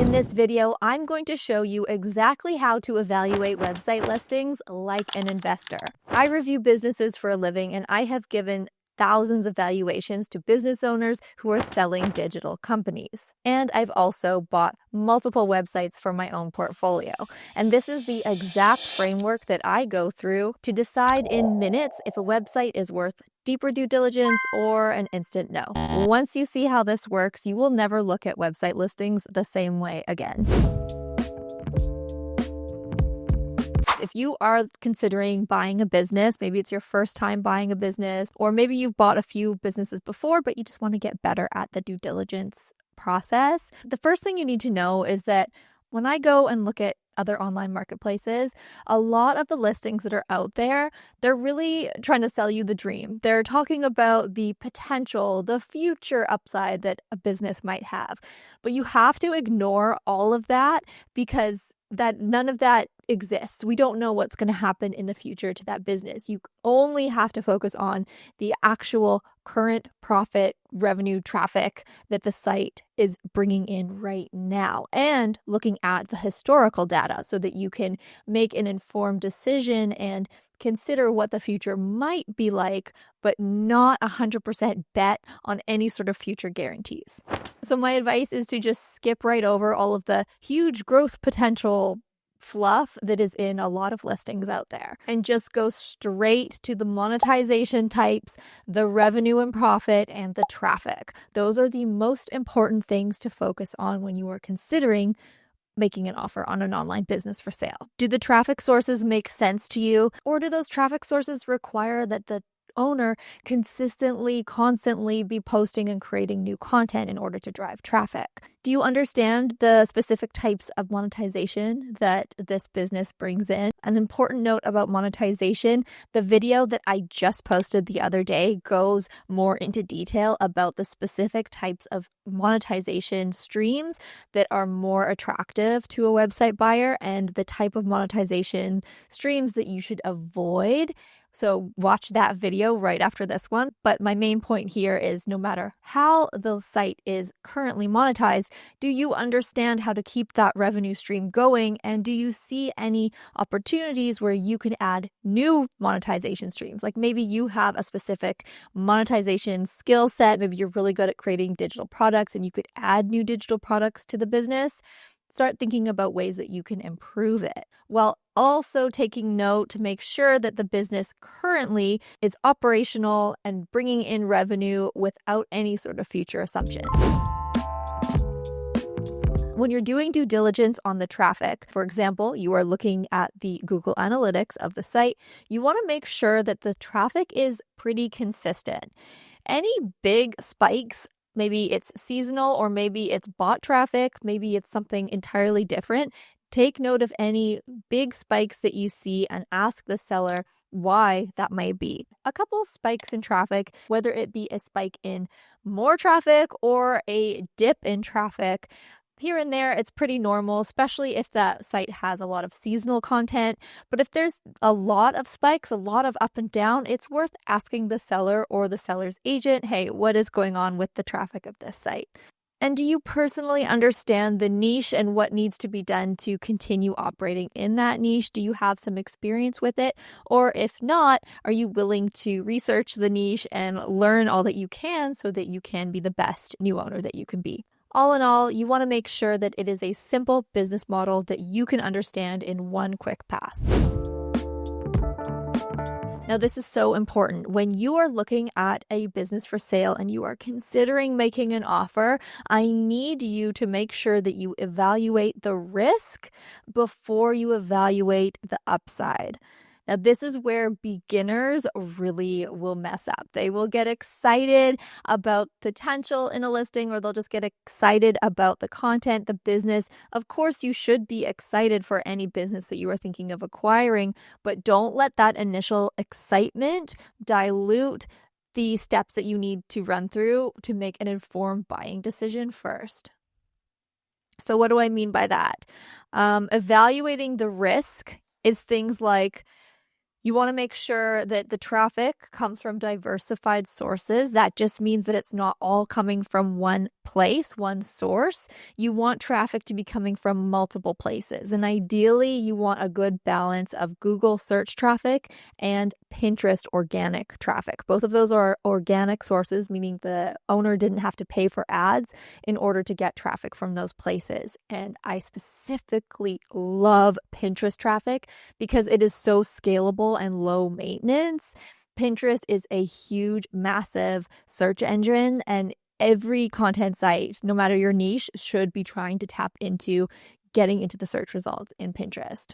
In this video, I'm going to show you exactly how to evaluate website listings like an investor. I review businesses for a living, and I have given thousands of valuations to business owners who are selling digital companies. And I've also bought multiple websites for my own portfolio. And this is the exact framework that I go through to decide in minutes if a website is worth deeper due diligence or an instant no. Once you see how this works, you will never look at website listings the same way again. If you are considering buying a business, maybe it's your first time buying a business, or maybe you've bought a few businesses before, but you just want to get better at the due diligence process. The first thing you need to know is that when I go and look at other online marketplaces, a lot of the listings that are out there, they're really trying to sell you the dream. They're talking about the potential, the future upside that a business might have. But you have to ignore all of that because none of that exists. We don't know what's going to happen in the future to that business. You only have to focus on the actual current profit, revenue, traffic that the site is bringing in right now, and looking at the historical data so that you can make an informed decision and consider what the future might be like, but not 100% bet on any sort of future guarantees. So my advice is to just skip right over all of the huge growth potential fluff that is in a lot of listings out there and just go straight to the monetization types, the revenue and profit, and the traffic. Those are the most important things to focus on when you are considering making an offer on an online business for sale. Do the traffic sources make sense to you, or do those traffic sources require that the owner constantly be posting and creating new content in order to drive traffic? Do you understand the specific types of monetization that this business brings in? An important note about monetization, the video that I just posted the other day goes more into detail about the specific types of monetization streams that are more attractive to a website buyer and the type of monetization streams that you should avoid. So watch that video right after this one. But my main point here is no matter how the site is currently monetized, do you understand how to keep that revenue stream going? And do you see any opportunities where you can add new monetization streams? Like maybe you have a specific monetization skill set. Maybe you're really good at creating digital products and you could add new digital products to the business. Start thinking about ways that you can improve it, while also taking note to make sure that the business currently is operational and bringing in revenue without any sort of future assumptions. When you're doing due diligence on the traffic, for example, you are looking at the Google Analytics of the site, you want to make sure that the traffic is pretty consistent. Any big spikes, maybe it's seasonal or maybe it's bot traffic, maybe it's something entirely different. Take note of any big spikes that you see and ask the seller why that might be. A couple of spikes in traffic, whether it be a spike in more traffic or a dip in traffic, here and there, it's pretty normal, especially if that site has a lot of seasonal content. But if there's a lot of spikes, a lot of up and down, it's worth asking the seller or the seller's agent, hey, what is going on with the traffic of this site? And do you personally understand the niche and what needs to be done to continue operating in that niche? Do you have some experience with it? Or if not, are you willing to research the niche and learn all that you can so that you can be the best new owner that you can be? All in all, you want to make sure that it is a simple business model that you can understand in one quick pass. Now, this is so important. When you are looking at a business for sale and you are considering making an offer, I need you to make sure that you evaluate the risk before you evaluate the upside. Now, this is where beginners really will mess up. They will get excited about potential in a listing, or they'll just get excited about the content, the business. Of course, you should be excited for any business that you are thinking of acquiring, but don't let that initial excitement dilute the steps that you need to run through to make an informed buying decision first. So what do I mean by that? Evaluating the risk is things like You want to make sure that the traffic comes from diversified sources. That just means that it's not all coming from one place, one source. You want traffic to be coming from multiple places. And ideally, you want a good balance of Google search traffic and Pinterest organic traffic. Both of those are organic sources, meaning the owner didn't have to pay for ads in order to get traffic from those places. And I specifically love Pinterest traffic because it is so scalable and low maintenance. Pinterest is a huge, massive search engine, and every content site, no matter your niche, should be trying to tap into getting into the search results in Pinterest.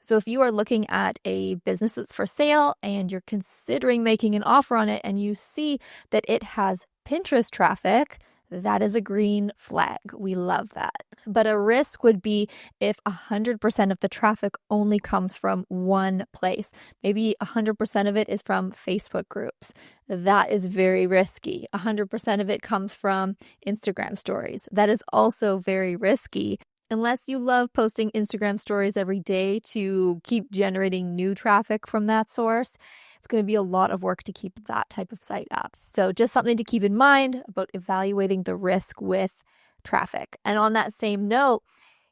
So if you are looking at a business that's for sale and you're considering making an offer on it and you see that it has Pinterest traffic, that is a green flag. We love that. But a risk would be if 100% of the traffic only comes from one place. Maybe 100% of it is from Facebook groups. That is very risky. 100% of it comes from Instagram stories. That is also very risky. Unless you love posting Instagram stories every day to keep generating new traffic from that source, it's going to be a lot of work to keep that type of site up. So just something to keep in mind about evaluating the risk with traffic. And on that same note,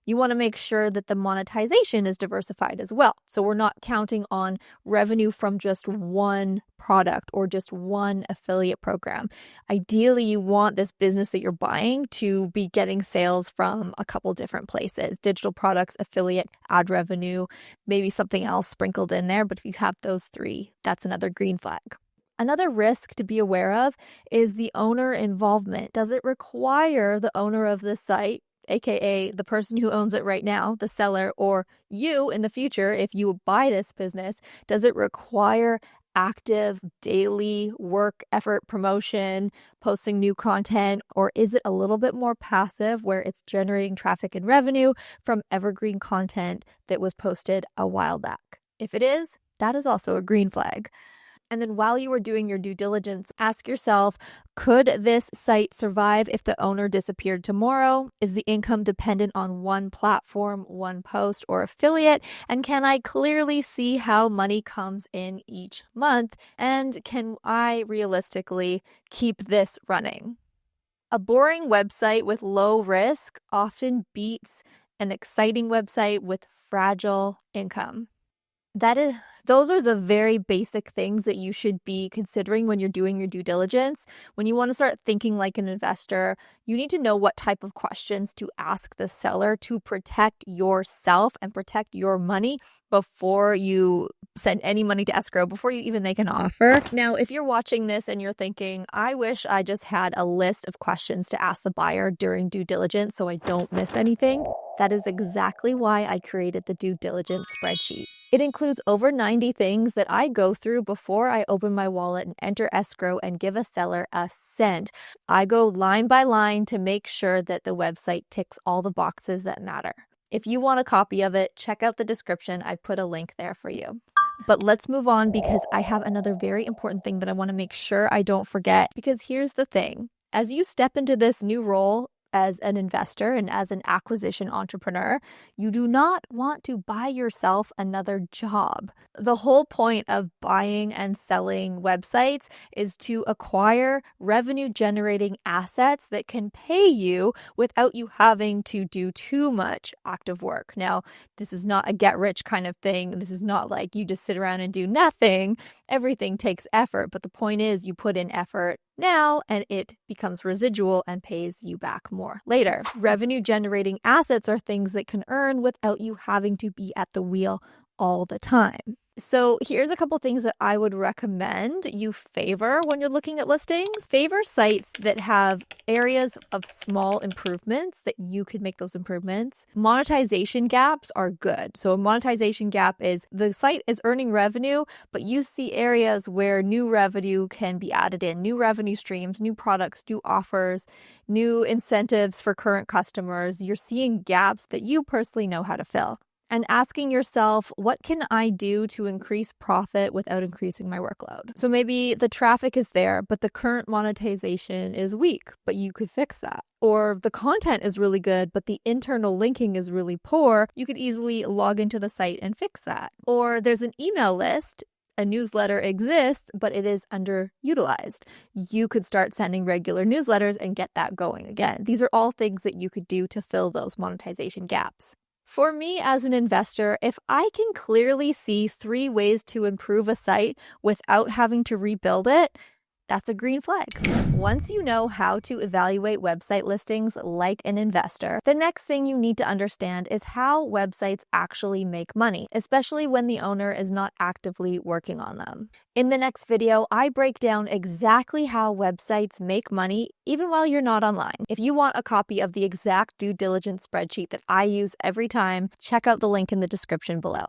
you want to make sure that the monetization is diversified as well. So we're not counting on revenue from just one product or just one affiliate program. Ideally, you want this business that you're buying to be getting sales from a couple different places: digital products, affiliate, ad revenue, maybe something else sprinkled in there. But if you have those three, that's another green flag. Another risk to be aware of is the owner involvement. Does it require the owner of the site, aka the person who owns it right now, the seller, or you in the future, if you buy this business, does it require active daily work, effort, promotion, posting new content, or is it a little bit more passive where it's generating traffic and revenue from evergreen content that was posted a while back? If it is, that is also a green flag. And then while you are doing your due diligence, ask yourself, could this site survive if the owner disappeared tomorrow? Is the income dependent on one platform, one post, or affiliate? And can I clearly see how money comes in each month? And can I realistically keep this running? A boring website with low risk often beats an exciting website with fragile income. Those are the very basic things that you should be considering when you're doing your due diligence. When you want to start thinking like an investor, you need to know what type of questions to ask the seller to protect yourself and protect your money before you send any money to escrow, before you even make an offer. Now, if you're watching this and you're thinking, I wish I just had a list of questions to ask the buyer during due diligence so I don't miss anything, that is exactly why I created the due diligence spreadsheet. It includes over 90 things that I go through before I open my wallet and enter escrow and give a seller a cent. I go line by line to make sure that the website ticks all the boxes that matter. If you want a copy of it, check out the description. I put a link there for you. But let's move on because I have another very important thing that I want to make sure I don't forget. Because here's the thing. As you step into this new role as an investor and as an acquisition entrepreneur, you do not want to buy yourself another job. The whole point of buying and selling websites is to acquire revenue-generating assets that can pay you without you having to do too much active work. Now, this is not a get-rich kind of thing. This is not like you just sit around and do nothing. Everything takes effort, but the point is you put in effort now and it becomes residual and pays you back more later. Revenue generating assets are things that can earn without you having to be at the wheel all the time. So here's a couple things that I would recommend you favor when you're looking at listings. Favor sites that have areas of small improvements that you could make those improvements. Monetization gaps are good. So a monetization gap is the site is earning revenue, but you see areas where new revenue can be added in, new revenue streams, new products, new offers, new incentives for current customers. You're seeing gaps that you personally know how to fill. and asking yourself, what can I do to increase profit without increasing my workload? So maybe the traffic is there, but the current monetization is weak, but you could fix that. Or the content is really good, but the internal linking is really poor. You could easily log into the site and fix that. Or there's an email list. A newsletter exists, but it is underutilized. You could start sending regular newsletters and get that going again. These are all things that you could do to fill those monetization gaps. For me as an investor, if I can clearly see 3 ways to improve a site without having to rebuild it, that's a green flag. Once you know how to evaluate website listings like an investor, the next thing you need to understand is how websites actually make money, especially when the owner is not actively working on them. In the next video, I break down exactly how websites make money even while you're not online. If you want a copy of the exact due diligence spreadsheet that I use every time, check out the link in the description below.